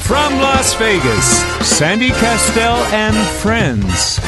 From Las Vegas, Sandy Kastel and friends.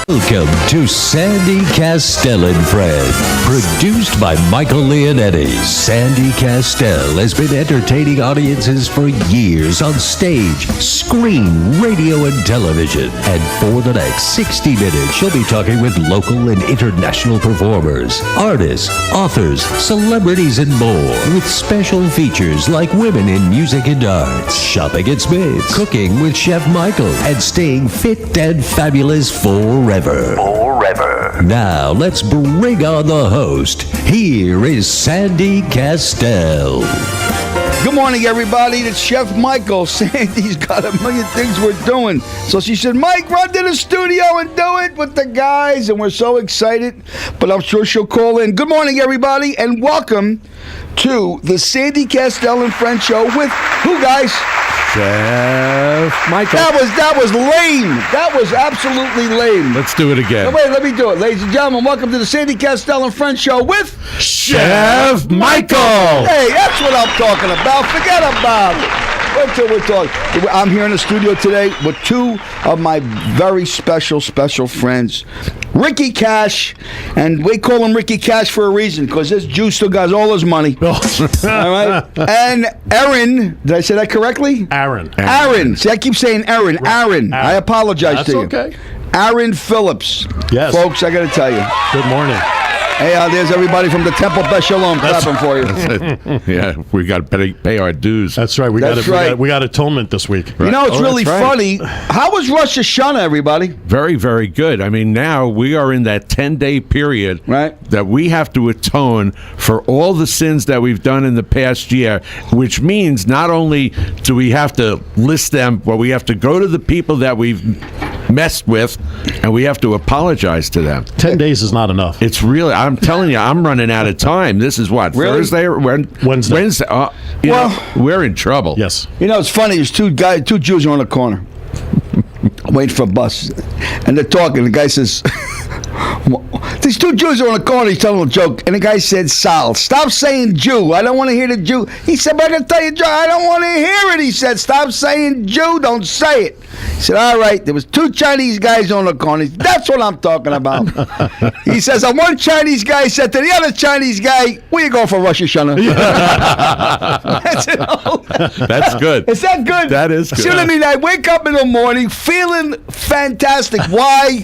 Welcome to Sandy Kastel and Friends, produced by Michael Leonetti. Sandy Kastel has been entertaining audiences for years on stage, screen, radio, and television. And for the next 60 minutes, she'll be talking with local and international performers, artists, authors, celebrities, and more, with special features like women in music and arts, shopping at Smith's, cooking with Chef Michael, and staying fit and fabulous forever. Now, let's bring on the host. Here is Sandy Kastel. Good morning, everybody. It's Chef Michael. Sandy's got a million things we're doing. So she said, Mike, run to the studio and do it with the guys. And we're so excited, but I'm sure she'll call in. Good morning, everybody, and welcome to the Sandy Kastel and Friends show with who, guys? Chef Michael. That was lame. That was absolutely lame. Let's do it again. No, wait, let me do it. Ladies and gentlemen, welcome to the Sandy Kastel and Friends show with Chef Michael. Hey, that's what I'm talking about. Forget about it. Wait till we're talking. I'm here in the studio today with two of my very special friends, Ricky Cash, and we call him Ricky Cash for a reason, because this Jew still got all his money. All right? And Aaron, did I say that correctly? Aaron. See, I keep saying Aaron. Right. Aaron. I apologize to you. That's okay. Aaron Phillips. Yes. Folks, I got to tell you. Good morning. Hey, there's everybody from the Temple Beth Shalom clapping for you. Yeah, we got to pay our dues. That's right. We got atonement this week. Right. You know, it's really funny. How was Rosh Hashanah, everybody? Very, very good. I mean, now we are in that 10-day period that we have to atone for all the sins that we've done in the past year, which means not only do we have to list them, but we have to go to the people that we've messed with, and we have to apologize to them. 10 days is not enough. It's really, I'm telling you, I'm running out of time. This is what, really? Thursday or Wednesday? We're in trouble. Yes. You know, it's funny. There's two Jews are on the corner waiting for a bus, and they're talking. The guy says, these two Jews are on the corner. He's telling a joke, and the guy said, Sal, stop saying Jew. I don't want to hear the Jew. He said, but I can tell you, Joe, I don't want to hear it. He said, stop saying Jew. Don't say it. He said, all right, there was two Chinese guys on the corner. That's what I'm talking about. He says, and one Chinese guy said to the other Chinese guy, where you going for Rosh Hashanah? That's good. Is that good? That is good. See what I mean? I wake up in the morning feeling fantastic. Why?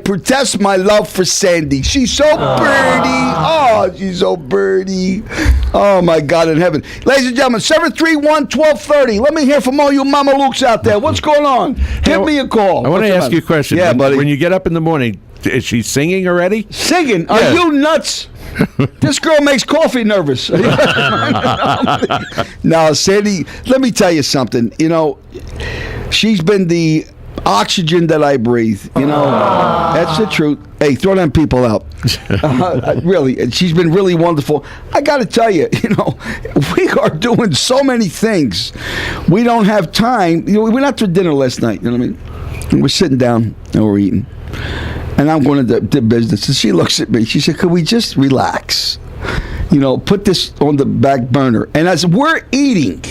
Protest my love for Sandy. She's so birdie. Oh, she's so birdie. Oh, my God in heaven. Ladies and gentlemen, 731-1230. Let me hear from all you Mama Lukes out there. What's going on? Give me a call. I want to ask you a question. Yeah, buddy. When you get up in the morning, is she singing already? Singing? Yeah. Are you nuts? This girl makes coffee nervous. No, Sandy, let me tell you something. You know, she's been the oxygen that I breathe. You know, that's the truth. Hey, throw them people out. Really, she's been really wonderful. I got to tell you, you know, we are doing so many things. We don't have time. You know, we went out to dinner last night. You know what I mean? And we're sitting down and we're eating. And I'm going to the business. And she looks at me. She said, could we just relax? You know, put this on the back burner. And as we're eating,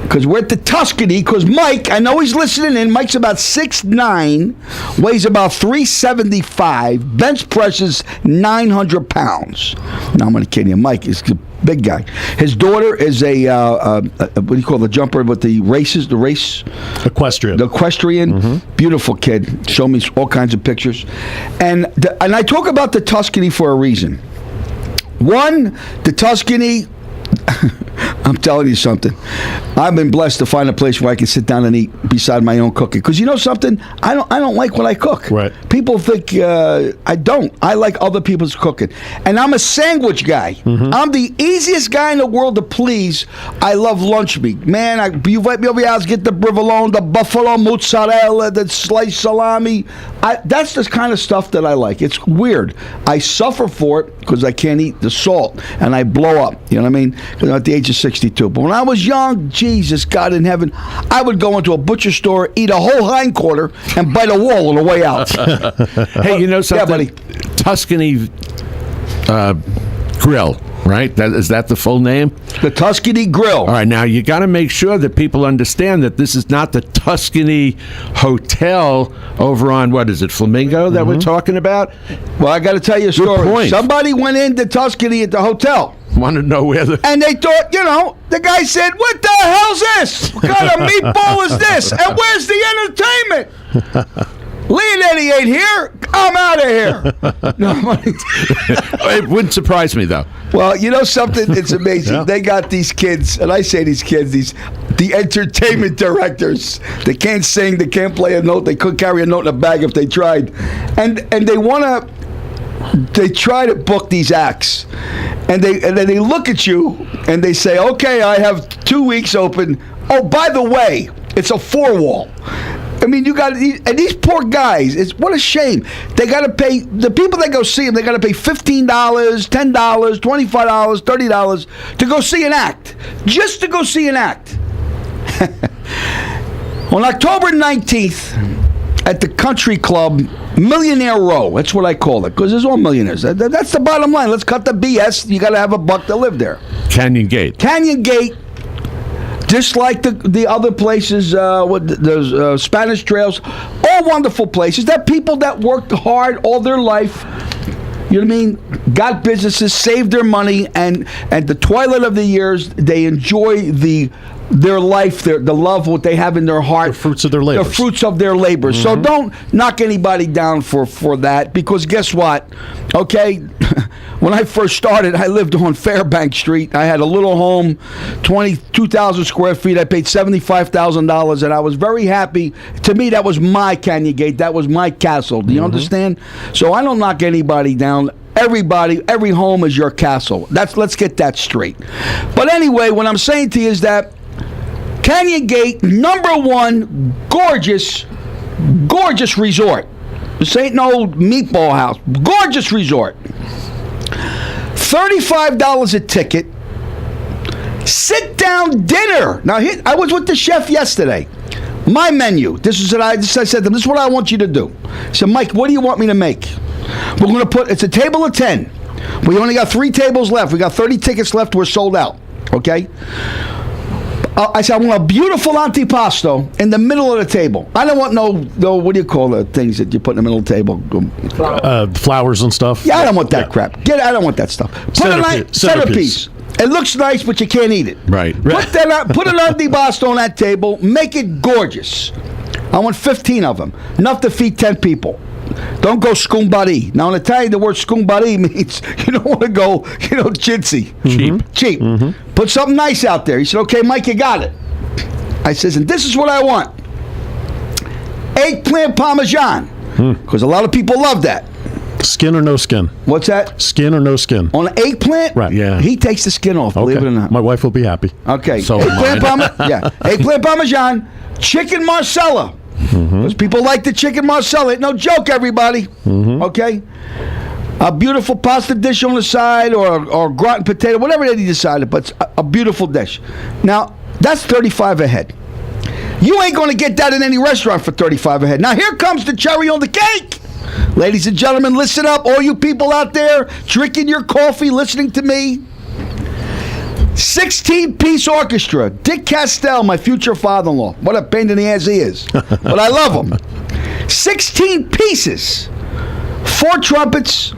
because we're at the Tuscany, because Mike, I know he's listening in. Mike's about 6'9", weighs about 375, bench presses 900 pounds. No, I'm going to kid you. Mike is a big guy. His daughter is a what do you call the jumper with the races? The race? Equestrian. The equestrian. Mm-hmm. Beautiful kid. Show me all kinds of pictures. And I talk about the Tuscany for a reason. One, the Tuscany... I'm telling you something. I've been blessed to find a place where I can sit down and eat beside my own cooking. Because you know something? I don't like what I cook. Right. People think I don't. I like other people's cooking. And I'm a sandwich guy. Mm-hmm. I'm the easiest guy in the world to please. I love lunch meat. Man, you invite me over your house, get the provolone, the buffalo mozzarella, the sliced salami. That's the kind of stuff that I like. It's weird. I suffer for it because I can't eat the salt. And I blow up. You know what I mean? Because I'm at the age of 62. But when I was young, Jesus, God in heaven, I would go into a butcher store, eat a whole hindquarter, and bite a wall on the way out. Hey, you know something? Yeah, buddy. Tuscany grill. Right? Is that the full name? The Tuscany Grill. All right, now you got to make sure that people understand that this is not the Tuscany Hotel over on, what is it, Flamingo that we're talking about? Well, I got to tell you a story. point. Somebody went into Tuscany at the hotel. Want to know where the... And they thought, the guy said, what the hell's this? What kind of meatball is this? And where's the entertainment? Leonetti ain't here. I'm out of here. No, It wouldn't surprise me, though. well, you know something? It's amazing. Yeah. They got these kids, and I say these kids, the entertainment directors. They can't sing. They can't play a note. They couldn't carry a note in a bag if they tried. And they want to... They try to book these acts, and then they look at you and they say, "Okay, I have 2 weeks open. Oh, by the way, it's a 4-wall." I mean, you got and these poor guys. What a shame. They got to pay the people that go see them. They got to pay $15, $10, $25, $30 to go see an act, just to go see an act. On October 19th. At the country club, Millionaire Row. That's what I call it, because there's all millionaires. That's the bottom line. Let's cut the BS. You got to have a buck to live there. Canyon Gate. Canyon Gate, just like the other places, the Spanish Trails, all wonderful places. That people that worked hard all their life, you know what I mean, got businesses, saved their money, and the twilight of the years, they enjoy their life, the love, what they have in their heart. The fruits of their labors. The fruits of their labors. So don't knock anybody down for that, because guess what? Okay, when I first started, I lived on Fairbank Street. I had a little home, 22,000 square feet. I paid $75,000, and I was very happy. To me, that was my Canyon Gate. That was my castle. Do you understand? So I don't knock anybody down. Everybody, every home is your castle. Let's get that straight. But anyway, what I'm saying to you is that Canyon Gate, #1, gorgeous resort. This ain't no meatball house. Gorgeous resort. $35 a ticket. Sit down dinner. Now, I was with the chef yesterday. My menu. This is what I said to them. This is what I want you to do. I said, Mike, what do you want me to make? We're going to it's a table of 10. We only got 3 tables left. We got 30 tickets left. We're sold out. Okay? I said, I want a beautiful antipasto in the middle of the table. I don't want no what do you call the things that you put in the middle of the table? Flowers and stuff. Yeah, I don't want that crap. I don't want that stuff. Centerpiece. It looks nice, but you can't eat it. Right. Put an antipasto on that table. Make it gorgeous. I want 15 of them. Enough to feed 10 people. Don't go scumbari. Now, in Italian, the word scumbari means you don't want to go, chintzy. Cheap. Mm-hmm. Put something nice out there. He said, okay, Mike, you got it. I says, and this is what I want. Eggplant Parmesan. Because a lot of people love that. Skin or no skin? What's that? Skin or no skin? On an eggplant? Right. Yeah. He takes the skin off, believe it or not. My wife will be happy. Okay. So Eggplant Parmesan, chicken Marsala. Because people like the chicken Marsala. No joke, everybody. Okay? A beautiful pasta dish on the side, or gratin potato, whatever they decided, but it's a beautiful dish. Now, that's $35 a head. You ain't going to get that in any restaurant for $35 a head. Now, here comes the cherry on the cake. Ladies and gentlemen, listen up. All you people out there drinking your coffee, listening to me. 16-piece orchestra. Dick Kastel, my future father-in-law. What a pain in the ass he is. But I love him. 16 pieces. 4 trumpets,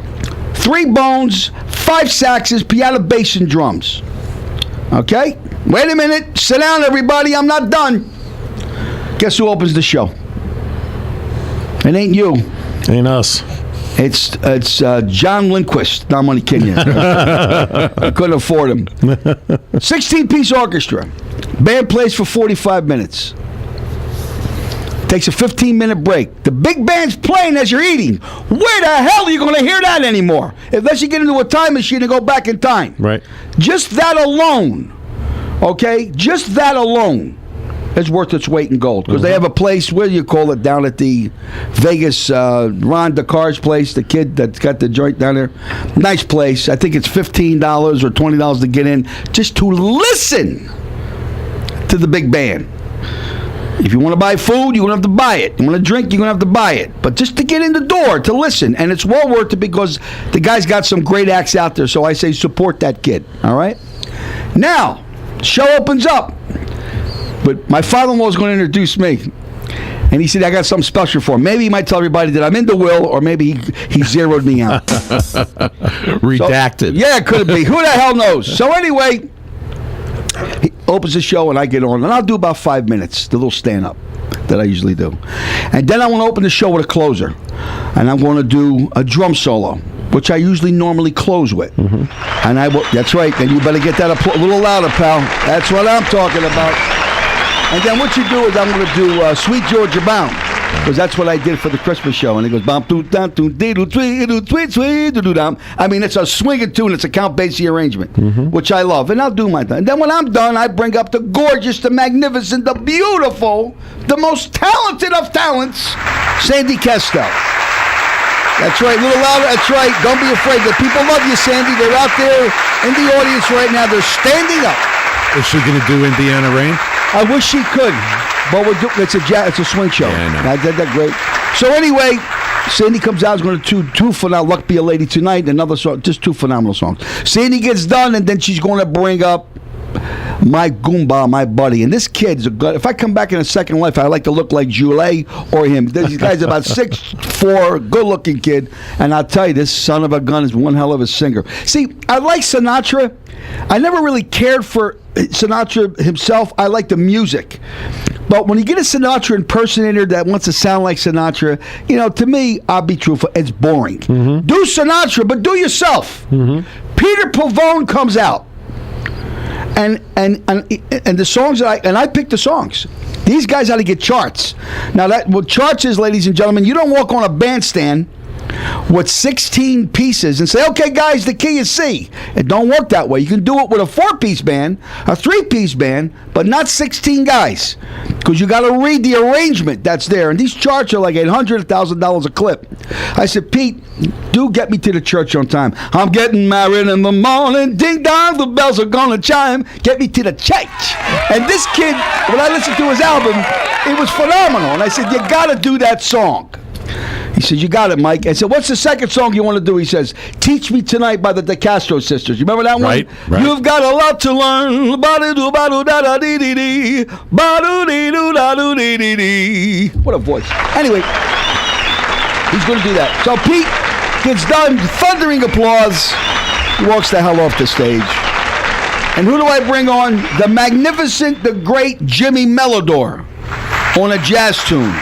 3 bones, 5 saxes, piano, bass, and drums. Okay? Wait a minute. Sit down, everybody. I'm not done. Guess who opens the show? It ain't you. Ain't us. It's John Lindquist. No, I'm only kidding you. I couldn't afford him. 16-piece orchestra. Band plays for 45 minutes. Takes a 15-minute break. The big band's playing as you're eating. Where the hell are you going to hear that anymore? Unless you get into a time machine and go back in time. Right. Just that alone, okay? Just that alone is worth its weight in gold. Because they have a place, what do you call it, down at the Vegas, Ron DeCar's place, the kid that's got the joint down there. Nice place. I think it's $15 or $20 to get in just to listen to the big band. If you want to buy food, you're going to have to buy it. You want to drink, you're going to have to buy it. But just to get in the door, to listen. And it's well worth it because the guy's got some great acts out there. So I say support that kid. All right? Now, show opens up. But my father-in-law is going to introduce me. And he said, I got something special for him. Maybe he might tell everybody that I'm in the will, or maybe he zeroed me out. Redacted. So, yeah, could it be? Who the hell knows? So anyway, he opens the show and I get on. And I'll do about 5 minutes, the little stand-up that I usually do. And then I want to open the show with a closer. And I'm going to do a drum solo, which I usually normally close with. Mm-hmm. And I will, that's right. Then you better get that a little louder, pal. That's what I'm talking about. And then what you do is I'm going to do Sweet Georgia Bound, because that's what I did for the Christmas show. And it goes, bam, doo, dum, doo, dee, doo, twee, doo, twee, twee, doo, doo, dum. I mean, it's a swinging tune. It's a Count Basie arrangement, which I love. And I'll do my thing. And then when I'm done, I bring up the gorgeous, the magnificent, the beautiful, the most talented of talents, Sandy Kastel. That's right, a little louder. That's right. Don't be afraid. The people love you, Sandy. They're out there in the audience right now. They're standing up. Is she going to do Indiana Rain? I wish she could, but it's a swing show. Yeah, I did that great. So anyway, Sandy comes out. Is going to do two for now. Luck Be a Lady Tonight. Another song, just two phenomenal songs. Sandy gets done, and then she's going to bring up my Goomba, my buddy. And this kid's a good. If I come back in a second life, I like to look like Julie or him. This guy's about 6'4", good-looking kid. And I'll tell you, this son of a gun is one hell of a singer. See, I like Sinatra. I never really cared for Sinatra himself. I like the music. But when you get a Sinatra impersonator that wants to sound like Sinatra, to me, I'll be truthful, it's boring. Mm-hmm. Do Sinatra, but do yourself. Mm-hmm. Peter Pavone comes out. And the songs that I picked the songs. These guys had to get charts. Now what charts is, ladies and gentlemen, you don't walk on a bandstand with 16 pieces and say, okay, guys, the key is C. It don't work that way. You can do it with a 4-piece band, a 3-piece band, but not 16 guys, because you got to read the arrangement that's there. And these charts are like $800, $1,000 a clip. I said, Pete, do get me to the church on time. I'm getting married in the morning. Ding dong, the bells are gonna chime. Get me to the church. And this kid, when I listened to his album, it was phenomenal. And I said, you got to do that song. He said, you got it, Mike. I said, what's the second song you want to do? He says, Teach Me Tonight by the De Castro Sisters. You remember that one? Right. You've got a lot to learn. Ba-do-do-ba-do-da-da-dee-dee-dee. Ba-do-dee-doo-da-do-dee-dee-dee. What a voice. Anyway, he's going to do that. So Pete gets done. Thundering applause. He walks the hell off the stage. And who do I bring on? The magnificent, the great Jimmy Melodor on a jazz tune.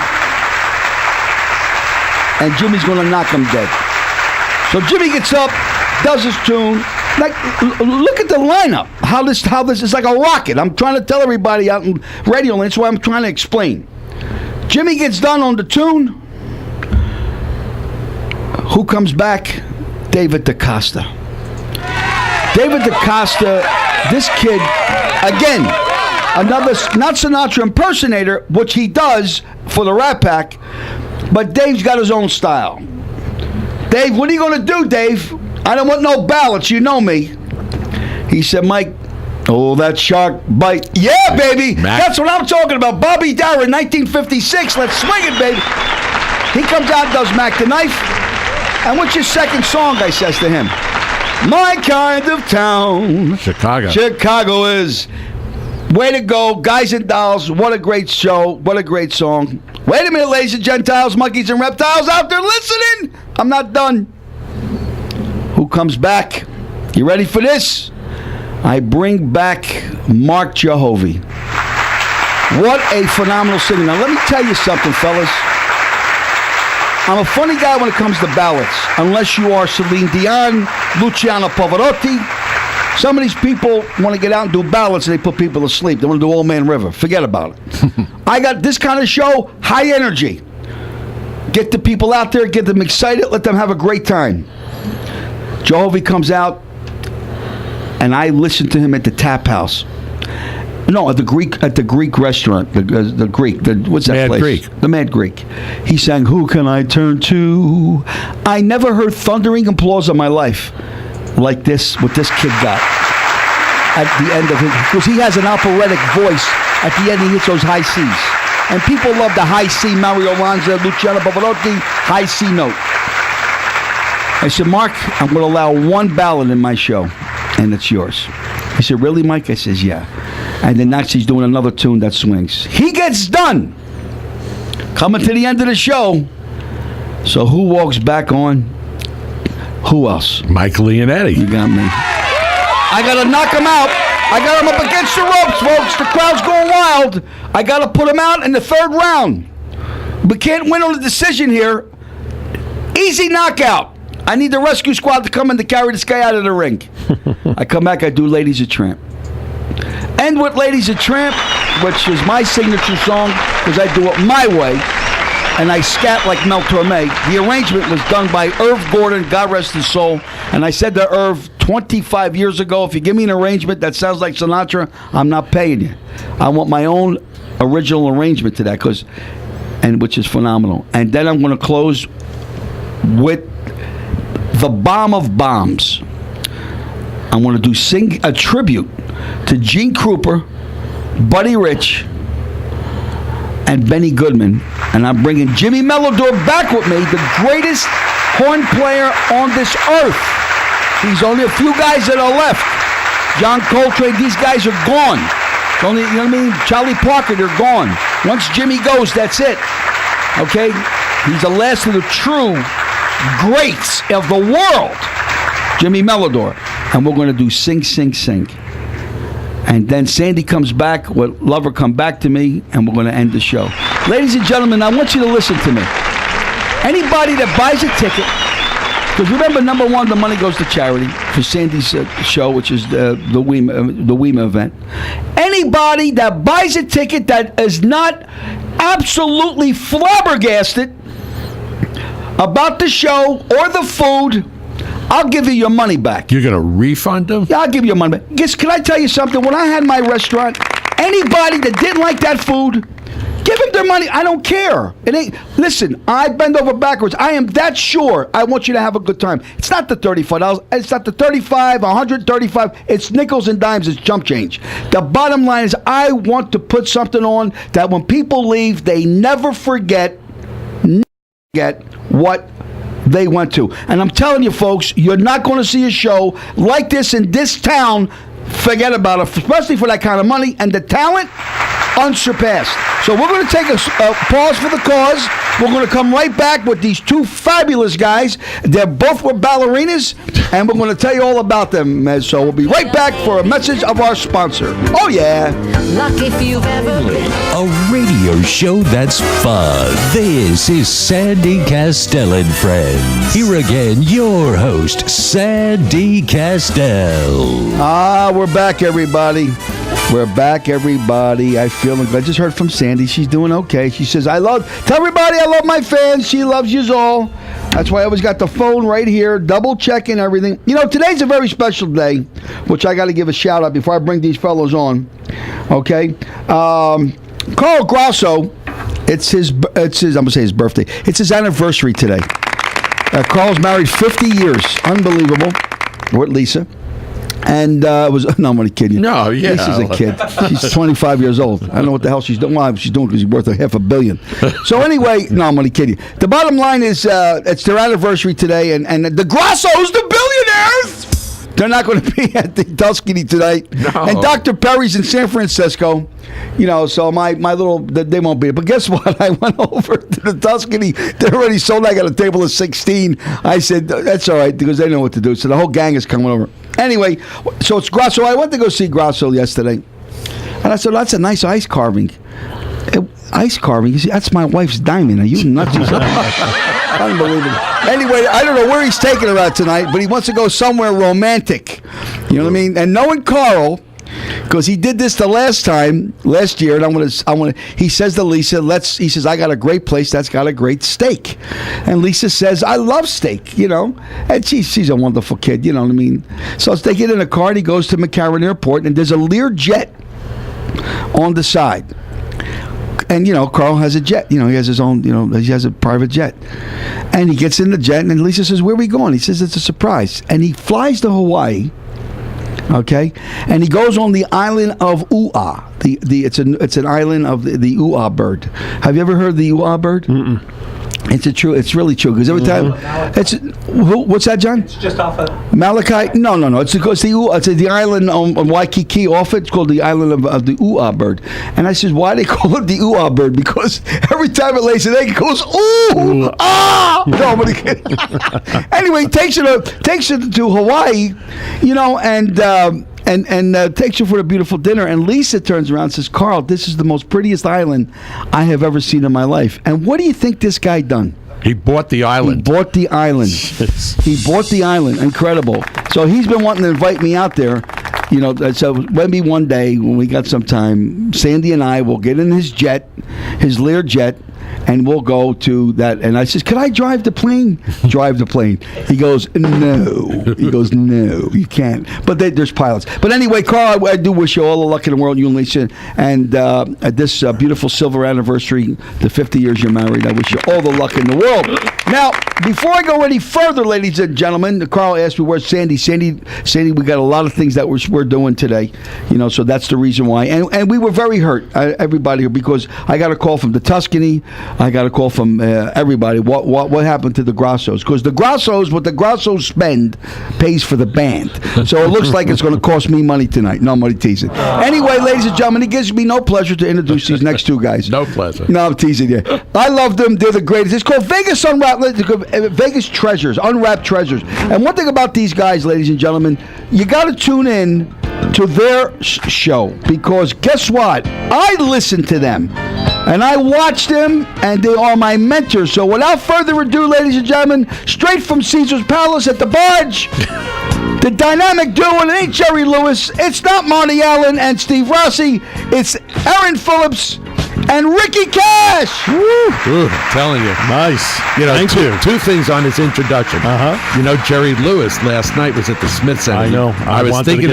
And Jimmy's going to knock him dead. So Jimmy gets up, does his tune. Like, look at the lineup. How this is like a rocket. I'm trying to tell everybody out in radio land, so I'm trying to explain. Jimmy gets done on the tune. Who comes back? David DaCosta. David DaCosta, this kid, again, another not Sinatra impersonator, which he does for the Rat Pack. But Dave's got his own style. Dave, what are you going to do, Dave? I don't want no ballots. You know me. He said, Mike, oh, that shark bite. Yeah, baby. That's what I'm talking about. Bobby Darin, 1956. Let's swing it, baby. He comes out and does Mac the Knife. And what's your second song, I says to him? My kind of town. Chicago is. Way to go, Guys and Dolls. What a great show. What a great song. Wait a minute, ladies and Gentiles, monkeys and reptiles out there listening. I'm not done. Who comes back? You ready for this? I bring back Mark Jehovah. What a phenomenal singer. Now, let me tell you something, fellas. I'm a funny guy when it comes to ballads. Unless you are Celine Dion, Luciano Pavarotti. Some of these people want to get out and do ballads and they put people to sleep. They want to do Old Man River. Forget about it. I got this kind of show, high energy. Get the people out there, get them excited, let them have a great time. Jehovah comes out, and I listen to him at the Tap House. No, at the Greek restaurant. What's that Mad place? Greek. The Mad Greek. He sang, Who Can I Turn To? I never heard thundering applause in my life like this, what this kid got at the end of it, because he has an operatic voice. At the end, he hits those high C's. And people love the high C, Mario Lanza, Luciano Pavarotti, high C note. I said, Mark, I'm going to allow one ballad in my show, and it's yours. He said, really, Mike? I says, yeah. And then next he's doing another tune that swings. He gets done. Coming to the end of the show. So who walks back on? Who else? Mike Leonetti. You got me. I got to knock him out. I got him up against the ropes, folks. The crowd's going wild. I got to put him out in the third round. We can't win on a decision here. Easy knockout. I need the rescue squad to come in to carry this guy out of the ring. I come back, I do Ladies of Tramp. End with Ladies of Tramp, which is my signature song, because I do it my way, and I scat like Mel Torme. The arrangement was done by Irv Gordon, God rest his soul, and I said to Irv 25 years ago, if you give me an arrangement that sounds like Sinatra, I'm not paying you. I want my own original arrangement to that, which is phenomenal. And then I'm going to close with the bomb of bombs. I want to sing a tribute to Gene Krupa, Buddy Rich, and Benny Goodman. And I'm bringing Jimmy Melodor back with me, the greatest horn player on this earth. There's only a few guys that are left. John Coltrane, these guys are gone. It's only, you know what I mean? Charlie Parker, they're gone. Once Jimmy goes, that's it. Okay? He's the last of the true greats of the world, Jimmy Melodor. And we're going to do Sing, Sing, Sing. And then Sandy comes back with Lover Come Back to Me, and we're going to end the show. Ladies and gentlemen, I want you to listen to me. Anybody that buys a ticket, because remember, number one, the money goes to charity for Sandy's show, which is the WEMA event. Anybody that buys a ticket that is not absolutely flabbergasted about the show or the food, I'll give you your money back. You're going to refund them? Yeah, I'll give you your money back. Can I tell you something? When I had my restaurant, anybody that didn't like that food, give them their money. I don't care. Listen, I bend over backwards. I am that sure I want you to have a good time. It's not the $35. It's not the $35, $135. It's nickels and dimes. It's chump change. The bottom line is I want to put something on that when people leave, they never forget what they went to. And I'm telling you, folks, you're not going to see a show like this in this town. Forget about it, especially for that kind of money. And the talent, unsurpassed. So we're going to take a pause for the cause. We're going to come right back with these two fabulous guys. They're both were ballerinas, and we're going to tell you all about them. So we'll be right back for a message of our sponsor. Oh, yeah. Lucky if you've ever been. A radio show that's fun. This is Sandy Kastel and Friends. Here again, your host, Sandy Kastel. We're back, everybody. We're back, everybody. I just heard from Sandy. She's doing okay. She says, tell everybody I love my fans. She loves yous all. That's why I always got the phone right here, double checking everything. You know, today's a very special day, which I got to give a shout out before I bring these fellows on. Okay. Carl Grasso, it's his, I'm going to say his birthday. It's his anniversary today. Carl's married 50 years. Unbelievable. With Lisa. And no, I'm only kidding you. No, yeah. Lisa's a kid. She's 25 years old. I don't know what the hell she's doing. Well, she's doing because she's worth $500 million. So anyway, no, I'm only kidding you. The bottom line is it's their anniversary today, and the Grassos, the billionaires, they're not going to be at the Tuscany tonight. No. And Dr. Perry's in San Francisco. You know, so my little, they won't be. But guess what? I went over to the Tuscany. They're already sold. I got a table of 16. I said, that's all right, because they know what to do. So the whole gang is coming over. Anyway, so it's Grasso. I went to go see Grasso yesterday. And I said, that's a nice ice carving. Ice carving? You see, that's my wife's diamond. Are you nuts? Unbelievable. Anyway, I don't know where he's taking her out tonight, but he wants to go somewhere romantic. You know what I mean? And knowing Carl, because he did this last year, and he says to Lisa, he says, I got a great place that's got a great steak. And Lisa says, I love steak, you know. And she's a wonderful kid, you know what I mean? So they get in a car, and he goes to McCarran Airport, and there's a Lear jet on the side. And, you know, Carl has a jet. You know, he has his own, you know, he has a private jet. And he gets in the jet, and Lisa says, where are we going? He says, it's a surprise. And he flies to Hawaii Okay, and he goes on the island of Ua. It's an island of the Ua bird. Have you ever heard of the Ua bird? Mm-mm. It's really true because every time what's that, John? It's just off of Malachi. No. It's the island on Waikiki off it. It's called the island of the Ua bird. And I says, why they call it the Ua bird? Because every time it lays an egg, it goes ooh ah. No, but anyway, takes it to Hawaii, and takes you for a beautiful dinner. And Lisa turns around and says, Carl, this is the most prettiest island I have ever seen in my life. And what do you think this guy done? He bought the island. He bought the island. He bought the island. Incredible. So he's been wanting to invite me out there. So maybe one day when we got some time, Sandy and I will get in his Lear jet, and we'll go to that. And I says, "Could I drive the plane?" Drive the plane. He goes, "No." He goes, "No, you can't." But there's pilots. But anyway, Carl, I do wish you all the luck in the world, you and Lisa, and at this beautiful silver anniversary, the 50 years you're married. I wish you all the luck in the world. Now, before I go any further, ladies and gentlemen, Carl asked me where's Sandy. Sandy, we got a lot of things that we're doing today, so that's the reason why. And we were very hurt, everybody, because I got a call from the Tuscany. I got a call from everybody. What happened to the Grassos? Because what the Grassos spend pays for the band. So it looks like it's going to cost me money tonight. No, money teasing. Anyway, ladies and gentlemen, it gives me no pleasure to introduce these next two guys. No pleasure. No, I'm teasing you. I love them. They're the greatest. It's called Vegas Vegas Treasures, Unwrapped Treasures. And one thing about these guys, ladies and gentlemen, you got to tune in to their show, because guess what? I listen to them. And I watch them, and they are my mentors. So without further ado, ladies and gentlemen, straight from Caesar's Palace at the Barge, the dynamic duo, and it ain't Jerry Lewis, it's not Marty Allen and Steve Rossi, it's Aaron Phillips and Ricky Cash. Ooh, I'm telling you. Nice. Thank you. Two things on his introduction. Jerry Lewis last night was at the Smith Center. I know. I was thinking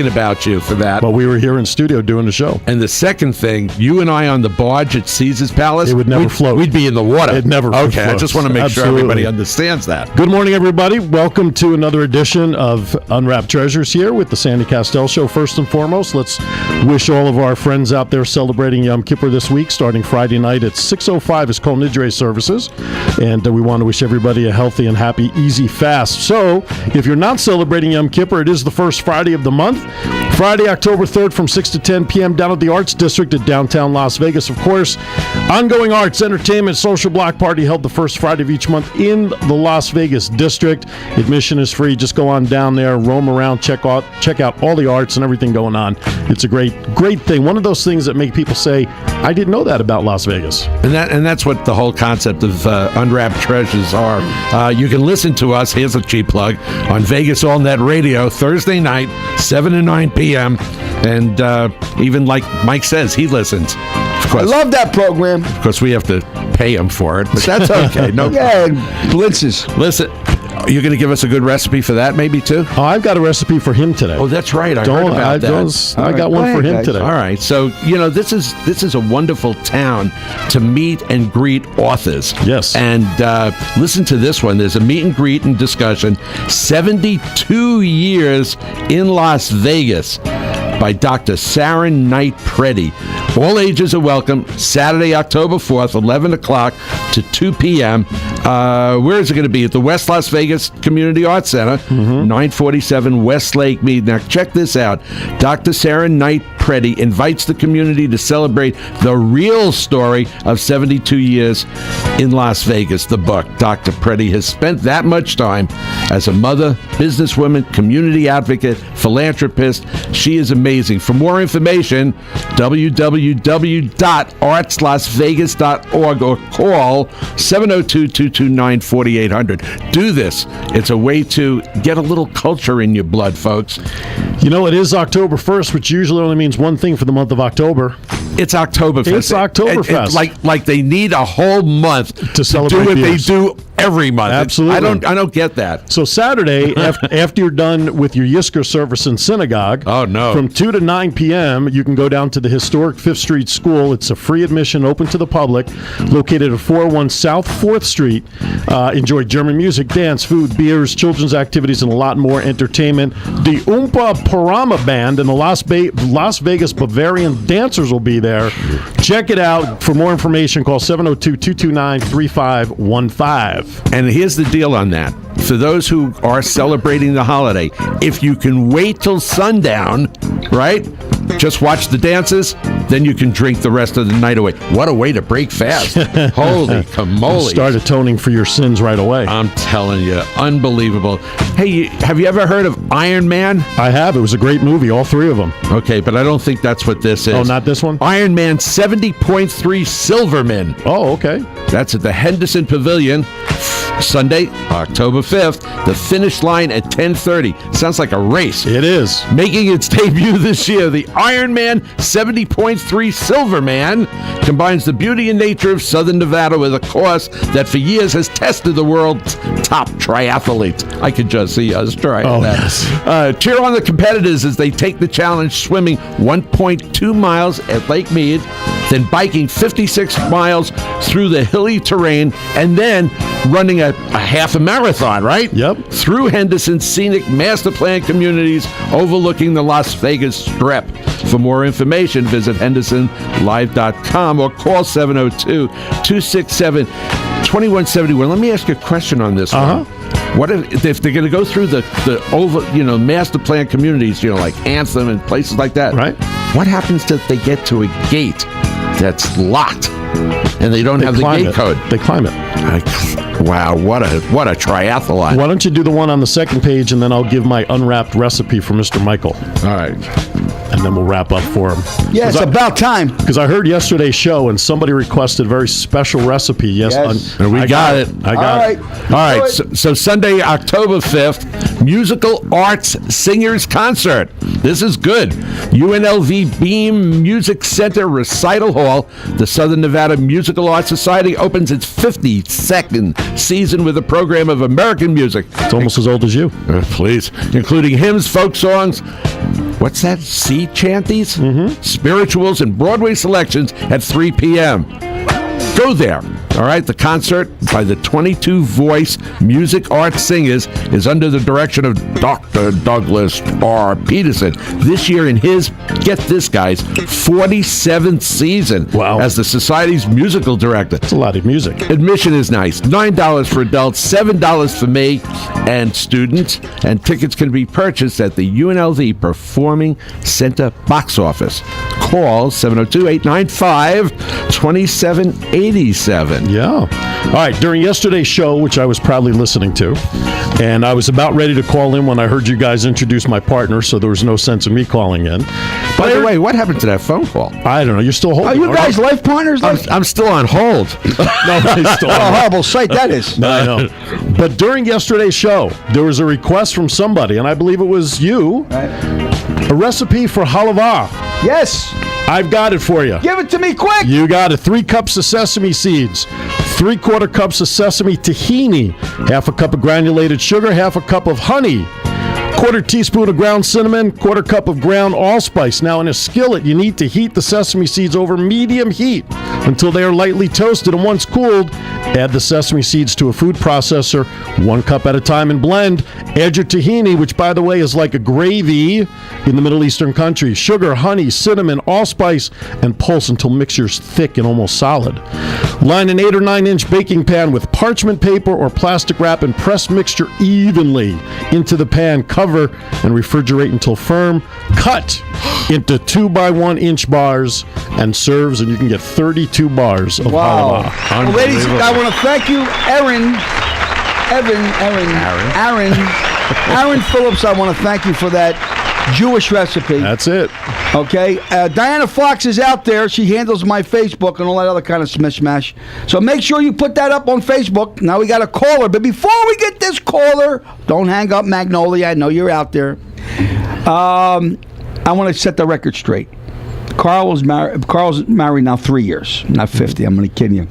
about you for that. But we were here in studio doing the show. And the second thing, you and I on the barge at Caesar's Palace, it would never float. We'd be in the water. It never floats. Okay, I just want to make sure everybody understands that. Good morning, everybody. Welcome to another edition of Unwrapped Treasures here with the Sandy Kastel Show. First and foremost, let's wish all of our friends out there celebrating Yom Kippur this week. Starting Friday night at 6:05 is Kol Nidre services. And we want to wish everybody a healthy and happy, easy fast. So, if you're not celebrating Yom Kippur, it is the first Friday of the month. Friday, October 3rd from 6 to 10 p.m. down at the Arts District at downtown Las Vegas. Of course, ongoing arts, entertainment, social block party held the first Friday of each month in the Las Vegas District. Admission is free. Just go on down there, roam around, check out all the arts and everything going on. It's a great thing. One of those things that make people say, I didn't know that about Las Vegas. And that's what the whole concept of Unwrapped Treasures are. You can listen to us, here's a cheap plug, on Vegas All Net Radio, Thursday night, 7 to 9 p.m. And even like Mike says, he listens. Of course, I love that program. Of course, we have to pay him for it, but that's okay. No, yeah, blitzes. Listen, you're going to give us a good recipe for that, maybe too? Oh, I've got a recipe for him today. Oh, that's right. I heard about that. I got one for him today. All right. So this is a wonderful town to meet and greet authors. Yes. And listen to this one. There's a meet and greet and discussion. 72 years in Las Vegas by Dr. Sarah Knight Preddy. All ages are welcome. Saturday, October 4th, 11 o'clock to 2 p.m. Where is it going to be? At the West Las Vegas Community Arts Center, 947 West Lake Mead. Now, check this out. Dr. Sarah Knight Preddy invites the community to celebrate the real story of 72 years in Las Vegas. The book. Dr. Preddy has spent that much time as a mother, businesswoman, community advocate, philanthropist. She is amazing. For more information, www.artslasvegas.org or call 702-229-4800. Do this. It's a way to get a little culture in your blood, folks. It is October 1st, which usually only means one thing for the month of October. It's Oktoberfest. It's Oktoberfest. Like they need a whole month to celebrate do what beers. They do every month. Absolutely. I don't get that. So Saturday, after you're done with your Yizkor service in synagogue, from 2 to 9 p.m., you can go down to the historic 5th Street School. It's a free admission, open to the public, located at 401 South 4th Street. Enjoy German music, dance, food, beers, children's activities, and a lot more entertainment. The Oompa Parama Band and the Las Vegas Bavarian Dancers will be there. Check it out. For more information, call 702-229-3515. And here's the deal on that. For those who are celebrating the holiday, if you can wait till sundown, right? Just watch the dances, then you can drink the rest of the night away. What a way to break fast. Holy camole. Start atoning for your sins right away. I'm telling you, unbelievable. Hey, have you ever heard of Iron Man? I have. It was a great movie, all three of them. Okay, but I don't think that's what this is. Oh, not this one? Iron Man 70.3 Silverman. Oh, okay. That's at the Henderson Pavilion, Sunday, October 5th. The finish line at 10:30. Sounds like a race. It is. Making its debut this year, the Iron Man 70.3 Silverman combines the beauty and nature of Southern Nevada with a course that for years has tested the world's top triathletes. I could just see us trying that. Yes. Cheer on the competitors as they take the challenge, swimming 1.2 miles at Lake Mead, then biking 56 miles through the hilly terrain, and then running a half a marathon, right? Yep. Through Henderson's scenic master plan communities overlooking the Las Vegas Strip. For more information, visit hendersonlive.com or call 702-267-2171. Let me ask you a question on this one. What if they're going to go through the master plan communities, like Anthem and places like that? Right. What happens if they get to a gate that's locked and they don't have the gate code? They climb it. Wow, what a triathlon. Why don't you do the one on the second page, and then I'll give my unwrapped recipe for Mr. Michael. All right. And then we'll wrap up for him. Yeah, it's about time. Because I heard yesterday's show, and somebody requested a very special recipe. Yes. And we got it. I got it. All right. So Sunday, October 5th, Musical Arts Singers Concert. This is good. UNLV Beam Music Center Recital Hall. The Southern Nevada Musical Arts Society opens its 52nd season with a program of American music. It's almost as old as you. Please. Including hymns, folk songs, what's that? Sea chanties? Spirituals, and Broadway selections at 3 p.m. Go there. All right, the concert by the 22-voice music arts singers is under the direction of Dr. Douglas R. Peterson. This year in his, get this, guys, 47th season as the Society's musical director. It's a lot of music. Admission is nice. $9 for adults, $7 for me and students. And tickets can be purchased at the UNLV Performing Center box office. Call 702-895-2787. Yeah. All right. During yesterday's show, which I was proudly listening to, and I was about ready to call in when I heard you guys introduce my partner, so there was no sense of me calling in. By the way, what happened to that phone call? I don't know. You're still holding. Are you guys life partners? I'm still on hold. No, he's still What a horrible sight that is. No, I know. But during yesterday's show, there was a request from somebody, and I believe it was you, a recipe for halava. Yes. I've got it for you. Give it to me quick. You got it. 3 cups of sesame seeds, 3/4 cups of sesame tahini, half a cup of granulated sugar, half a cup of honey, 1/4 teaspoon of ground cinnamon, 1/4 cup of ground allspice. Now, in a skillet, you need to heat the sesame seeds over medium heat until they are lightly toasted, and once cooled, add the sesame seeds to a food processor, 1 cup at a time, and blend. Add your tahini, which, by the way, is like a gravy in the Middle Eastern countries. Sugar, honey, cinnamon, allspice, and pulse until mixture's thick and almost solid. Line an 8 or 9 inch baking pan with parchment paper or plastic wrap and press mixture evenly into the pan. Cover and refrigerate until firm. Cut into 2 by 1 inch bars and serves, and you can get 32 bars of halava. Well, ladies, I want to thank you, Aaron Phillips. I want to thank you for that Jewish recipe. That's it. Okay. Diana Fox is out there. She handles my Facebook and all that other kind of smash. So make sure you put that up on Facebook. Now we got a caller. But before we get this caller, don't hang up, Magnolia. I know you're out there. I want to set the record straight. Carl's married now 3 years, not 50. I'm going to kid you.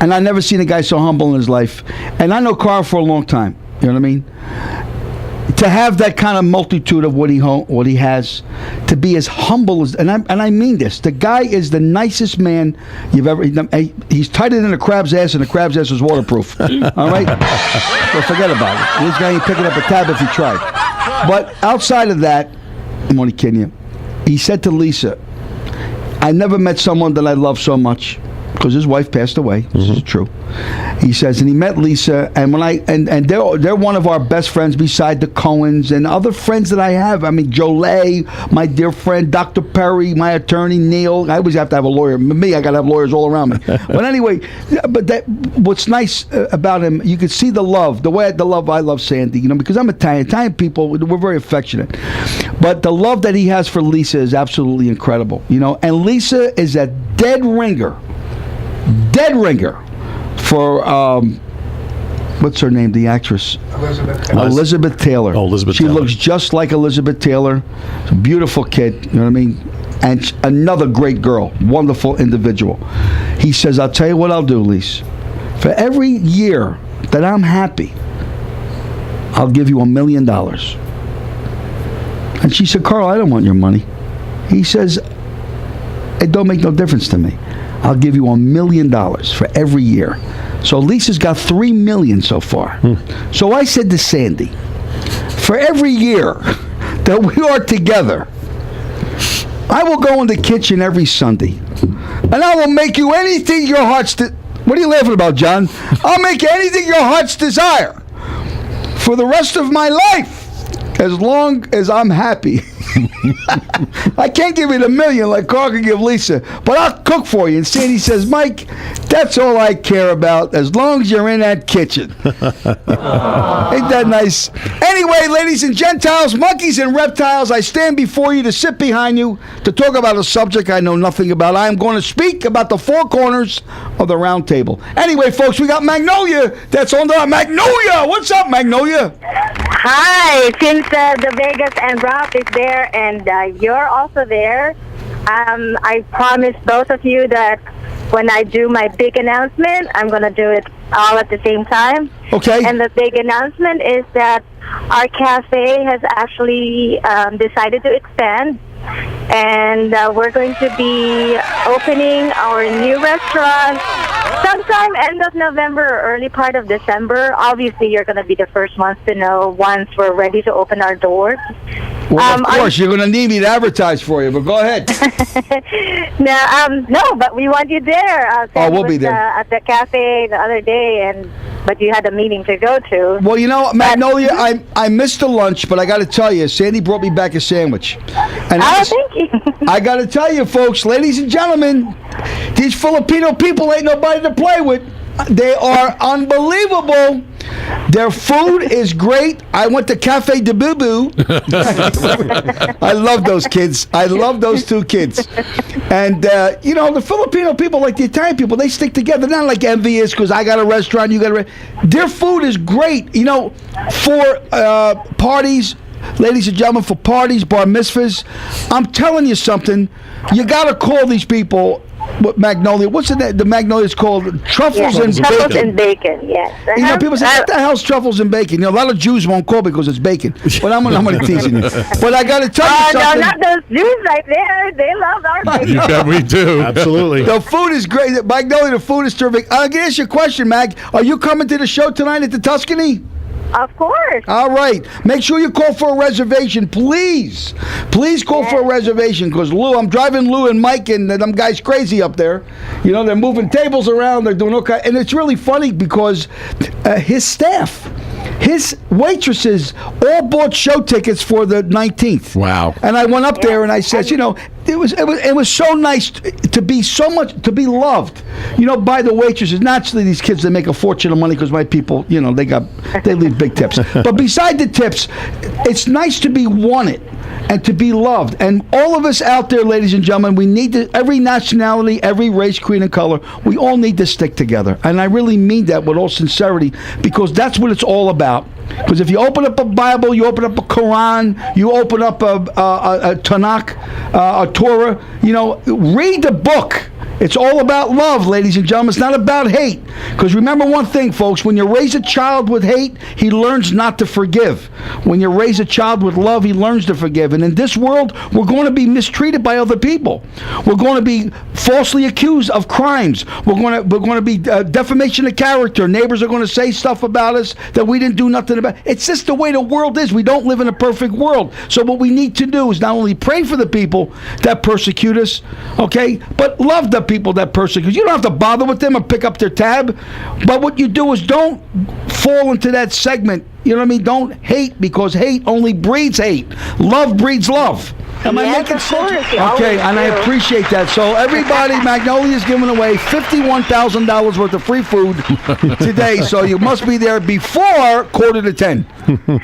And I never seen a guy so humble in his life. And I know Carl for a long time. You know what I mean? To have that kind of multitude of what he has, to be as humble as, and I mean this, the guy is the nicest man you've ever. He's tighter than a crab's ass, and a crab's ass is waterproof. All right, so forget about it. This guy ain't picking up a tab if he tried. But outside of that, I'm only kidding you. He said to Lisa, "I never met someone that I love so much." Because his wife passed away. This is true. He says, and he met Lisa, and when they're one of our best friends beside the Cohens and other friends that I have. I mean, Jolie, my dear friend, Dr. Perry, my attorney, Neil. I always have to have a lawyer. Me, I got to have lawyers all around me. But anyway, what's nice about him, you can see the love, I love Sandy, because I'm Italian. Italian people, we're very affectionate. But the love that he has for Lisa is absolutely incredible, And Lisa is a dead ringer for what's her name, the actress Elizabeth Taylor. She looks just like Elizabeth Taylor. She's a beautiful kid, you know what I mean, and another great girl, wonderful individual. He says, I'll tell you what I'll do, Lise, for every year that I'm happy, I'll give you $1 million. And she said, Carl, I don't want your money. He says, it don't make no difference to me. I'll give you $1 million for every year. So Lisa's got $3 million so far. So I said to Sandy, for every year that we are together, I will go in the kitchen every Sunday, and I will make you anything your heart's. What are you laughing about, John? I'll make you anything your heart's desire for the rest of my life, as long as I'm happy. I can't give you the $1 million like Carl can give Lisa, but I'll cook for you. And Sandy says, Mike, that's all I care about as long as you're in that kitchen. Ain't that nice? Anyway, ladies and Gentiles, monkeys and reptiles, I stand before you to sit behind you to talk about a subject I know nothing about. I am going to speak about the four corners of the round table. Anyway, folks, we got Magnolia. That's on the Magnolia. What's up, Magnolia? Hi. Since the Vegas and Ralph is there, and you're also there, I promise both of you that when I do my big announcement, I'm going to do it all at the same time. Okay. And the big announcement is that our cafe has actually decided to expand, and we're going to be opening our new restaurant sometime end of November or early part of December. Obviously, you're going to be the first ones to know once we're ready to open our doors. Well, of course, you're going to need me to advertise for you, but go ahead. No, but we want you there. We'll be there. At the cafe the other day, but you had a meeting to go to. Well, Magnolia, I missed the lunch, but I got to tell you, Sandy brought me back a sandwich. And thank you. I got to tell you, folks, ladies and gentlemen, these Filipino people ain't nobody to play with. They are unbelievable. Their food is great. I went to Cafe de Boo Boo. I love those kids. I love those two kids. And, the Filipino people, like the Italian people, they stick together. Not like envious because I got a restaurant, you got a restaurant. Their food is great. For parties, ladies and gentlemen, for parties, bar mitzvahs, I'm telling you something. You got to call these people. Magnolia, what's the Magnolia's called? Truffles and bacon. Truffles and bacon, yes. People say, what the hell's truffles and bacon? A lot of Jews won't call because it's bacon. But I'm only teasing you. But I got to tell you something. No, not those Jews right there. They love our bacon. You bet we do. Absolutely. The food is great. Magnolia, the food is terrific. I'm going to ask you a question, Mag. Are you coming to the show tonight at the Tuscany? Of course. All right. Make sure you call for a reservation, please. Please call for a reservation because I'm driving Lou and Mike and them guys crazy up there. They're moving tables around. They're doing okay. And it's really funny because his staff, his waitresses all bought show tickets for the 19th. Wow. And I went up there and I said, it was so nice to be loved, by the waitresses. Naturally, these kids, they make a fortune of money because my people, they leave big tips. But beside the tips, it's nice to be wanted. and to be loved. And all of us out there, ladies and gentlemen, we need to, every nationality, every race, creed, and color, we all need to stick together. And I really mean that with all sincerity, because that's what it's all about. Because if you open up a Bible, you open up a Quran, you open up a Tanakh, a Torah, read the book. It's all about love, ladies and gentlemen. It's not about hate. Because remember one thing, folks. When you raise a child with hate, he learns not to forgive. When you raise a child with love, he learns to forgive. And in this world, we're going to be mistreated by other people. We're going to be falsely accused of crimes. We're going to be defamation of character. Neighbors are going to say stuff about us that we didn't do nothing about. It's just the way the world is. We don't live in a perfect world. So what we need to do is not only pray for the people that persecute us, okay, but love the people that persecute. You don't have to bother with them or pick up their tab, but what you do is don't fall into that segment. You know what I mean? Don't hate, because hate only breeds hate. Love breeds love. Am I making sense? Okay, and I appreciate that. So everybody, Magnolia's giving away $51,000 worth of free food today. So you must be there before 9:45.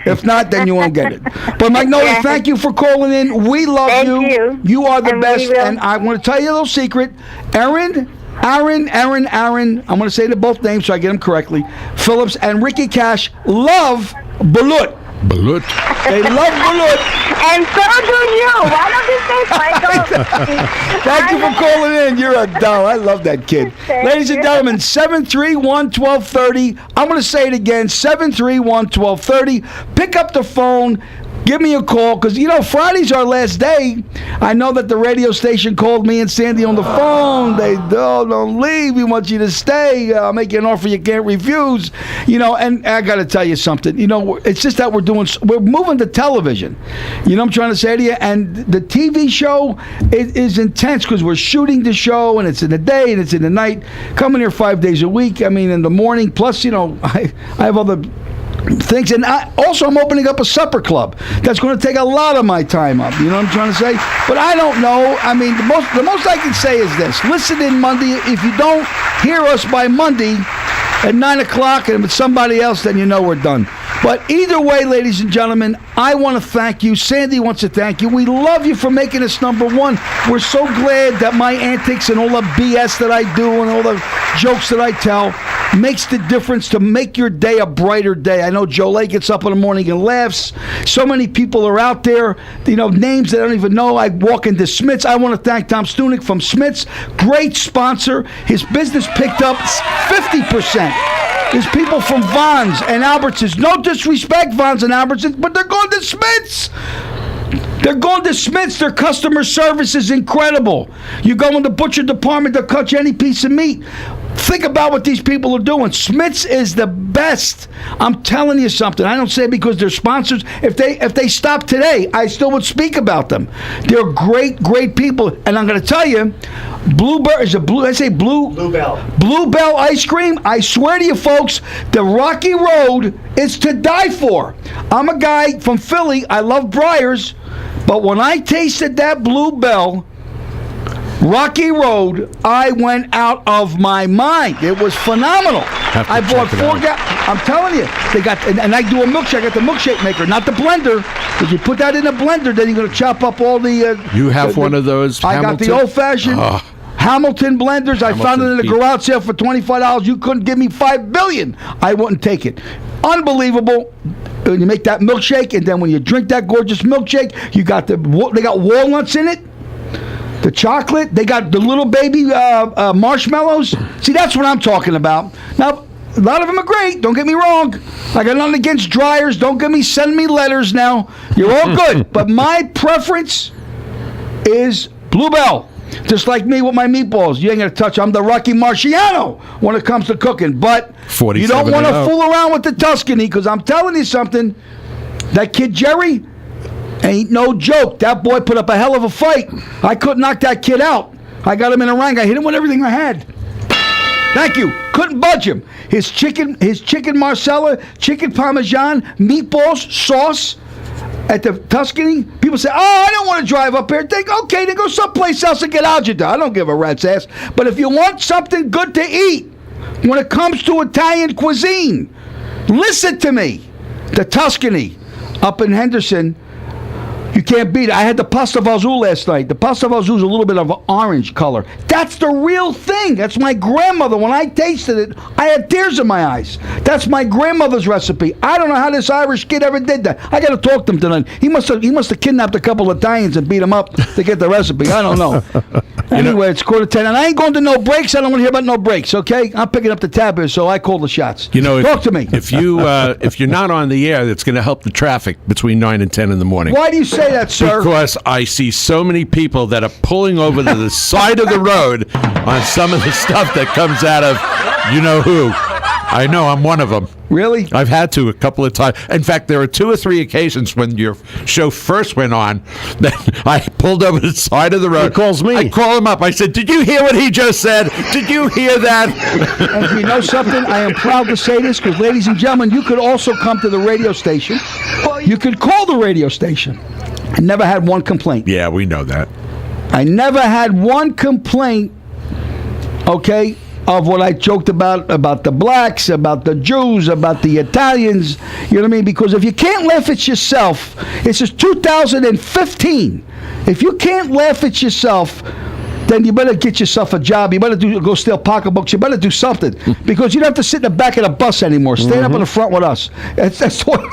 If not, then you won't get it. But Magnolia, thank you for calling in. We love you. You are the best. And I want to tell you a little secret. Aaron, I'm going to say the both names so I get them correctly. Phillips and Ricky Cash love Balut. Balut. They love Balut. And so do you. Why don't you say Michael? Thank you for calling in. You're a doll. I love that kid. Ladies and gentlemen, 731-1230. I'm going to say it again, 731-1230. Pick up the phone. Give me a call, because, Friday's our last day. I know that the radio station called me and Sandy on the phone. They, don't leave. We want you to stay. I'll make you an offer you can't refuse. And I got to tell you something. It's just that we're moving to television. You know what I'm trying to say to you? And the TV show is intense, because we're shooting the show, and it's in the day, and it's in the night. Coming here 5 days a week. I mean, in the morning. Plus, I have other things, and I'm opening up a supper club that's going to take a lot of my time up. You know what I'm trying to say? But I don't know. I mean, the most I can say is this: listen in Monday. If you don't hear us by Monday at 9 o'clock, and if it's somebody else, then we're done. But either way, ladies and gentlemen, I want to thank you. Sandy wants to thank you. We love you for making us number one. We're so glad that my antics and all the BS that I do and all the jokes that I tell makes the difference to make your day a brighter day. I know Jolie gets up in the morning and laughs. So many people are out there, names that I don't even know. I walk into Smith's. I want to thank Tom Stunick from Smith's. Great sponsor. His business picked up 50%. There's people from Vons and Albertsons. No disrespect, Vons and Albertsons, but they're going to Smith's. They're going to Smith's. Their customer service is incredible. You go in the butcher department, they'll cut you any piece of meat. Think about what these people are doing. Smith's is the best. I'm telling you something. I don't say it because they're sponsors. If they stop today, I still would speak about them. They're great, great people. And I'm going to tell you, Bluebell ice cream. I swear to you, folks, the Rocky Road is to die for. I'm a guy from Philly. I love Briars. But when I tasted that Bluebell Rocky Road, I went out of my mind. It was phenomenal. I bought 4 gallons. I'm telling you, they got, and I do a milkshake. I got the milkshake maker, not the blender. If you put that in a blender, then you're going to chop up all the. You have one of those. I got the old-fashioned Hamilton blenders. I found it in a garage sale for $25. You couldn't give me $5 billion. I wouldn't take it. Unbelievable. When you make that milkshake, and then when you drink that gorgeous milkshake, they got walnuts in it. The chocolate, they got the little baby marshmallows. See, that's what I'm talking about. Now, a lot of them are great. Don't get me wrong. I got nothing against Dryers. Don't send me letters now. You're all good. But my preference is Bluebell. Just like me with my meatballs. You ain't going to touch. I'm the Rocky Marciano when it comes to cooking. But you don't want to fool around with the Tuscany, because I'm telling you something. That kid Jerry ain't no joke. That boy put up a hell of a fight. I couldn't knock that kid out. I got him in a ring. I hit him with everything I had. Thank you. Couldn't budge him. His chicken Marsala, chicken Parmesan, meatballs, sauce at the Tuscany. People say, I don't want to drive up here. Think, okay, then go someplace else and get agita. I don't give a rat's ass. But if you want something good to eat, when it comes to Italian cuisine, listen to me. The Tuscany up in Henderson. You can't beat it. I had the pasta vazul last night. The pasta vazul is a little bit of an orange color. That's the real thing. That's my grandmother. When I tasted it, I had tears in my eyes. That's my grandmother's recipe. I don't know how this Irish kid ever did that. I got to talk to him tonight. He must have kidnapped a couple of Italians and beat them up to get the recipe. I don't know. Anyway, it's 9:45, and I ain't going to no breaks. I don't want to hear about no breaks, okay? I'm picking up the tab here, so I call the shots. Talk to me. If you're not on the air, it's going to help the traffic between 9 and 10 in the morning. Why do you say that, sir? Because I see so many people that are pulling over to the side of the road on some of the stuff that comes out of you know who. I know, I'm one of them. Really? I've had to a couple of times. In fact, there were 2 or 3 occasions when your show first went on that I pulled over the side of the road. He calls me. I call him up. I said, did you hear what he just said? Did you hear that? And you know something? I am proud to say this because, ladies and gentlemen, you could also come to the radio station. You could call the radio station. I never had one complaint. Yeah, we know that. I never had one complaint, okay, of what I joked about the blacks, about the Jews, about the Italians. You know what I mean? Because if you can't laugh at yourself, this is 2015. If you can't laugh at yourself, then you better get yourself a job. You better go steal pocketbooks. You better do something because you don't have to sit in the back of the bus anymore. Stand up in the front with us. That's what.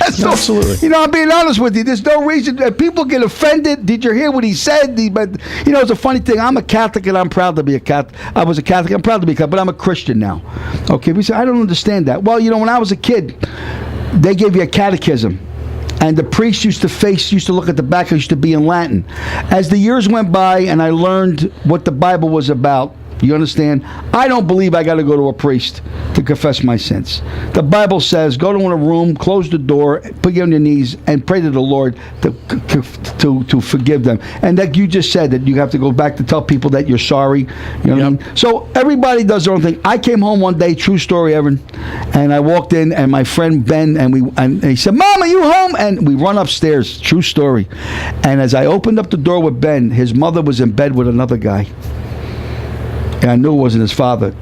Absolutely. You know, I'm being honest with you. There's no reason. People get offended. Did you hear what he said? But you know, it's a funny thing. I'm a Catholic and I'm proud to be a Catholic. I was a Catholic. I'm proud to be a Catholic, but I'm a Christian now. Okay, we say I don't understand that. Well, you know, when I was a kid, they gave you a catechism. And the priest used to look at the back. It used to be in Latin. As the years went by and I learned what the Bible was about, you understand? I don't believe I got to go to a priest to confess my sins. The Bible says, go to a room, close the door, put you on your knees, and pray to the Lord to forgive them. And that you just said that you have to go back to tell people that you're sorry. You know what I mean? So everybody does their own thing. I came home one day, true story, Evan, and I walked in, and my friend Ben, and he said, Mom, are you home? And we run upstairs, true story. And as I opened up the door with Ben, his mother was in bed with another guy. And I knew it wasn't his father.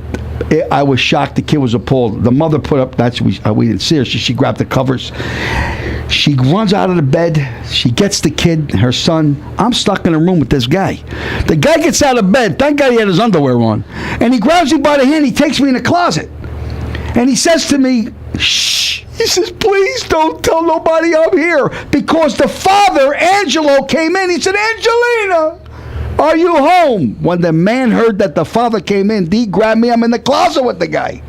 I was shocked. The kid was appalled. The mother put up, we didn't see her. She grabbed the covers. She runs out of the bed. She gets the kid, her son. I'm stuck in a room with this guy. The guy gets out of bed. Thank God he had his underwear on. And he grabs me by the hand. He takes me in the closet. And he says to me, shh. He says, please don't tell nobody I'm here. Because the father, Angelo, came in. He said, Angelina, are you home? When the man heard that the father came in, he grabbed me. I'm in the closet with the guy.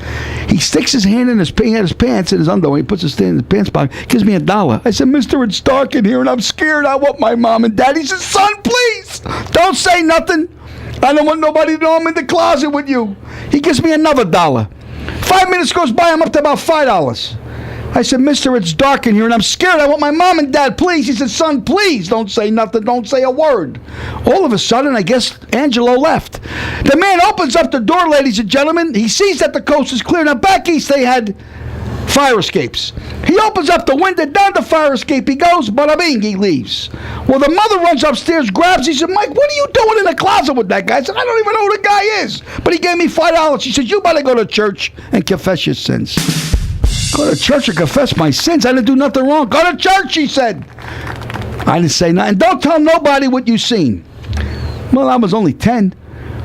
He sticks his hand in his pants in his underwear. He puts his hand in his pants pocket. Gives me $1. I said, Mister, it's dark in here and I'm scared. I want my mom and dad. He said, son, please don't say nothing. I don't want nobody to know I'm in the closet with you. He gives me another $1. 5 minutes goes by. I'm up to about $5. I said, Mister, it's dark in here and I'm scared. I want my mom and dad, please. He said, son, please don't say nothing. Don't say a word. All of a sudden, I guess Angelo left. The man opens up the door, ladies and gentlemen. He sees that the coast is clear. Now, back east, they had fire escapes. He opens up the window, down the fire escape. He goes, bada bing, he leaves. Well, the mother runs upstairs, grabs. He said, Mike, what are you doing in the closet with that guy? I said, I don't even know who the guy is. But he gave me $5. She said, you better go to church and confess your sins. Go to church and confess my sins. I didn't do nothing wrong. Go to church, she said. I didn't say nothing. Don't tell nobody what you seen. Well, I was only 10.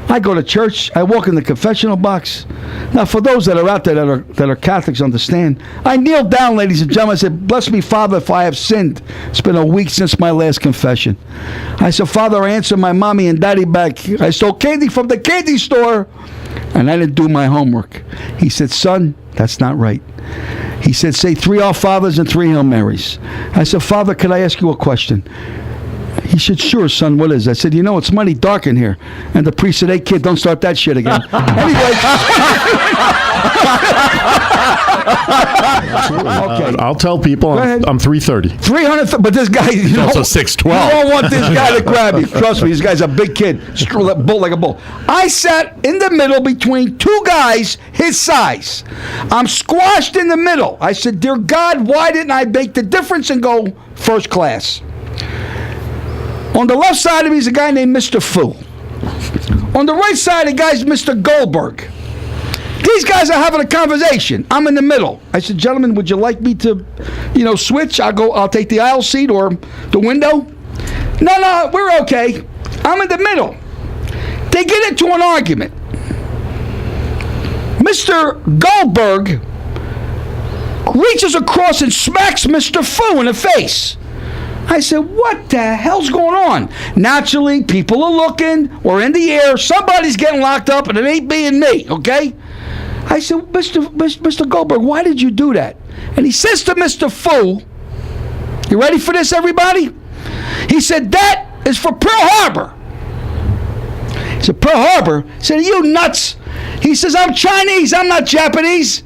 I go to church. I walk in the confessional box. Now, for those that are out there that are Catholics, understand. I kneel down, ladies and gentlemen. I said, bless me, Father, if I have sinned. It's been a week since my last confession. I said, Father, I answered my mommy and daddy back. I stole candy from the candy store, and I didn't do my homework. He said, son, that's not right. He said, say 3 Our Fathers and 3 Hail Marys. I said, Father, could I ask you a question? He said, sure, son, what is it? I said, you know, it's mighty dark in here. And the priest said, hey, kid, don't start that shit again. Anyway. Okay. I'll tell people I'm 330. 300, but this guy, you know, also 6'12". You don't want this guy to grab you. Trust me, this guy's a big kid. Bull like a bull. I sat in the middle between 2 guys his size. I'm squashed in the middle. I said, dear God, why didn't I make the difference and go first class? On the left side of me is a guy named Mr. Fu. On the right side, the guy's Mr. Goldberg. These guys are having a conversation. I'm in the middle. I said, gentlemen, would you like me to, switch? I'll take the aisle seat or the window. No, we're okay. I'm in the middle. They get into an argument. Mr. Goldberg reaches across and smacks Mr. Fu in the face. I said, what the hell's going on? Naturally, people are looking. We're in the air. Somebody's getting locked up, and it ain't being me, okay? I said, Mr. Goldberg, why did you do that? And he says to Mr. Fu, you ready for this, everybody? He said, that is for Pearl Harbor. He said, Pearl Harbor? He said, are you nuts? He says, I'm Chinese. I'm not Japanese.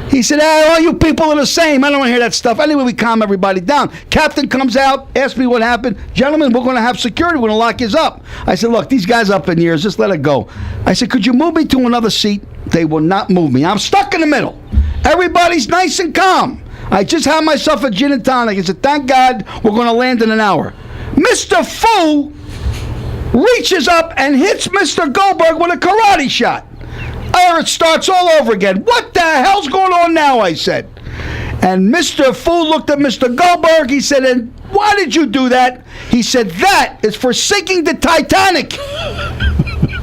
He said, all you people are the same. I don't want to hear that stuff. Anyway, we calm everybody down. Captain comes out, asks me what happened. Gentlemen, we're going to have security. We're going to lock you up. I said, look, these guys up in years, just let it go. I said, could you move me to another seat? They will not move me. I'm stuck in the middle. Everybody's nice and calm. I just had myself a gin and tonic. I said, thank God we're going to land in an hour. Mr. Fu reaches up and hits Mr. Goldberg with a karate shot. It starts all over again. What the hell's going on now, I said. And Mr. Fu looked at Mr. Goldberg. He said, and why did you do that? He said, that is for sinking the Titanic.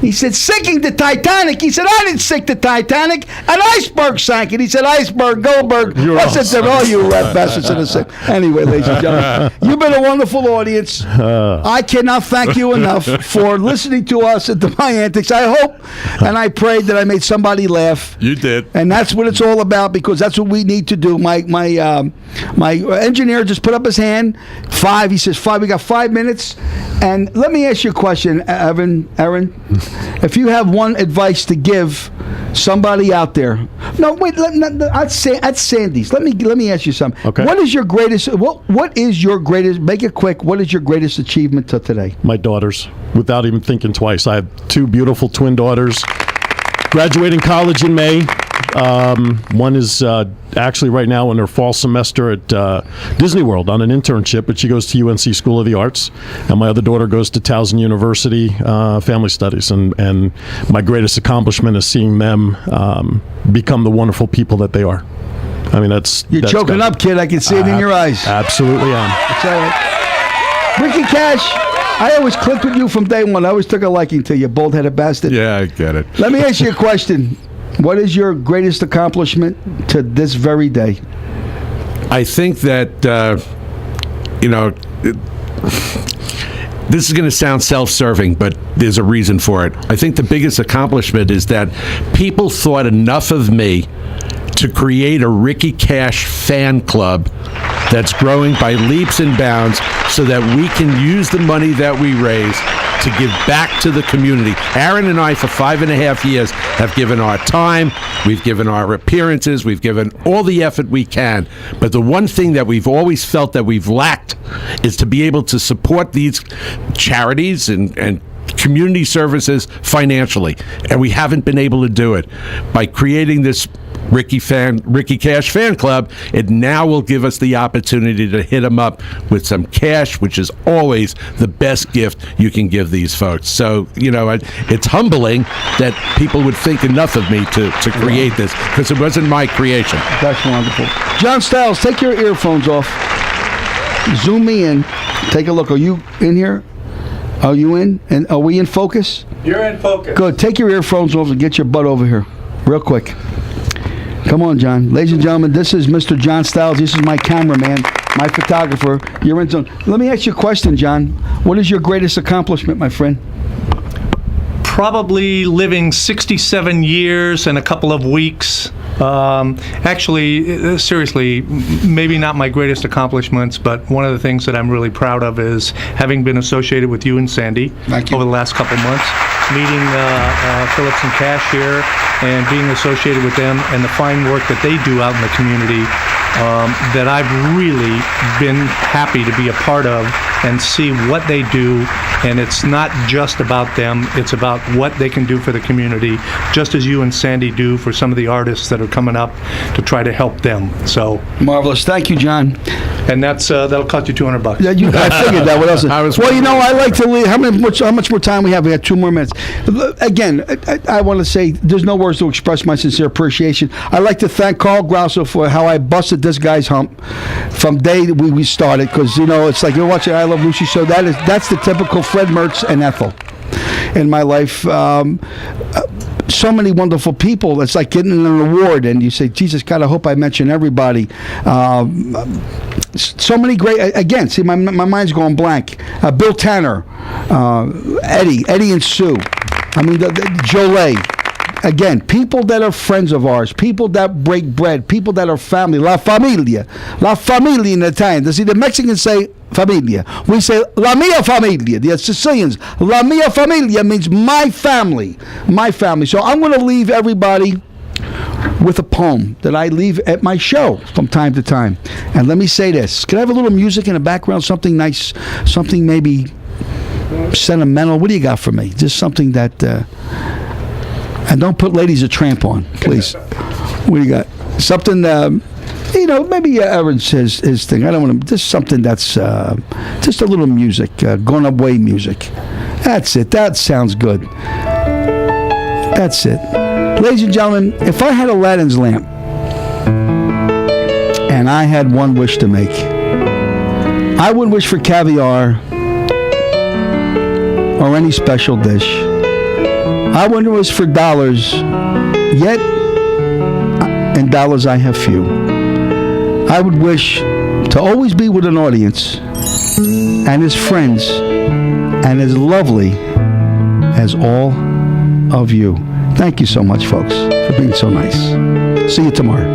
He said, sinking the Titanic? He said, I didn't sink the Titanic. An iceberg sank it. He said, iceberg, Goldberg. I said, all you rat bastards in the same. Anyway, ladies and gentlemen, you've been a wonderful audience. I cannot thank you enough for listening to us and to my antics. I hope and I prayed that I made somebody laugh. You did. And that's what it's all about, because that's what we need to do. My engineer just put up his hand. 5. He says 5. We got 5 minutes. And let me ask you a question, Aaron. If you have one advice to give somebody out there, no, wait, at Sandy's. Let me ask you something. Okay. What is your greatest? What is your greatest? Make it quick. What is your greatest achievement to today? My daughters, without even thinking twice. I have 2 beautiful twin daughters, graduating college in May. One is actually right now in her fall semester at Disney World on an internship, but she goes to UNC School of the Arts. And my other daughter goes to Towson University, Family Studies. And my greatest accomplishment is seeing them become the wonderful people that they are. I mean, that's choking up, kid. I can see it in your eyes. Absolutely am. It's all right. Ricky Cash, I always clicked with you from day one. I always took a liking to you, bald-headed bastard. Yeah, I get it. Let me ask you a question. What is your greatest accomplishment to this very day? I think that, this is going to sound self-serving, but there's a reason for it. I think the biggest accomplishment is that people thought enough of me to create a Ricky Cash fan club that's growing by leaps and bounds so that we can use the money that we raise to give back to the community. Aaron and I, for 5.5 years, have given our time, we've given our appearances, we've given all the effort we can. But the one thing that we've always felt that we've lacked is to be able to support these charities and community services financially. And we haven't been able to do it. By creating this Ricky Cash fan club, it now will give us the opportunity to hit them up with some cash, which is always the best gift you can give these folks. So, it's humbling that people would think enough of me to create this, because it wasn't my creation. That's wonderful. John Styles, take your earphones off. Zoom me in. Take a look. Are you in here? Are you in? And are we in focus? You're in focus. Good. Take your earphones off and get your butt over here. Real quick. Come on, John. Ladies and gentlemen, this is Mr. John Styles. This is my cameraman, my photographer. You're in zone. Let me ask you a question, John. What is your greatest accomplishment, my friend? Probably living 67 years and a couple of weeks. Actually, seriously, maybe not my greatest accomplishments, but one of the things that I'm really proud of is having been associated with you and Sandy over the last couple months, meeting Phillips and Cash here and being associated with them and the fine work that they do out in the community that I've really been happy to be a part of and see what they do. And it's not just about them, it's about what they can do for the community, just as you and Sandy do for some of the artists that are coming up to try to help them. So marvelous. Thank you, John. And that'll cost you $200. Yeah, I figured that. What else? Well, I like to leave. How much more time we have? We have 2 more minutes. Again, I want to say there's no words to express my sincere appreciation. I'd like to thank Carl Grosso for how I busted this guy's hump from day that we started, because it's like you're watching I Love Lucy show. That's the typical Fred Mertz and Ethel in my life. So many wonderful people. It's like getting an award, and you say, Jesus God, I hope I mention everybody. So many great, again, see, my mind's going blank. Bill Tanner, Eddie and Sue. I mean, Jolie. Again, people that are friends of ours, people that break bread, people that are family. La familia in Italian. See, the Mexicans say familia. We say la mia familia. The Sicilians, la mia familia means my family. My family. So I'm going to leave everybody with a poem that I leave at my show from time to time. And let me say this. Can I have a little music in the background? Something nice, something maybe sentimental. What do you got for me? Just something that... and don't put Ladies a Tramp on, please. What do you got? Something, maybe Aaron says his thing. I don't want to... Just something that's just a little music, going away music. That's it. That sounds good. That's it. Ladies and gentlemen, if I had Aladdin's lamp and I had one wish to make, I wouldn't wish for caviar or any special dish. I wouldn't wish for dollars, yet in dollars I have few. I would wish to always be with an audience and as friends and as lovely as all of you. Thank you so much, folks, for being so nice. See you tomorrow.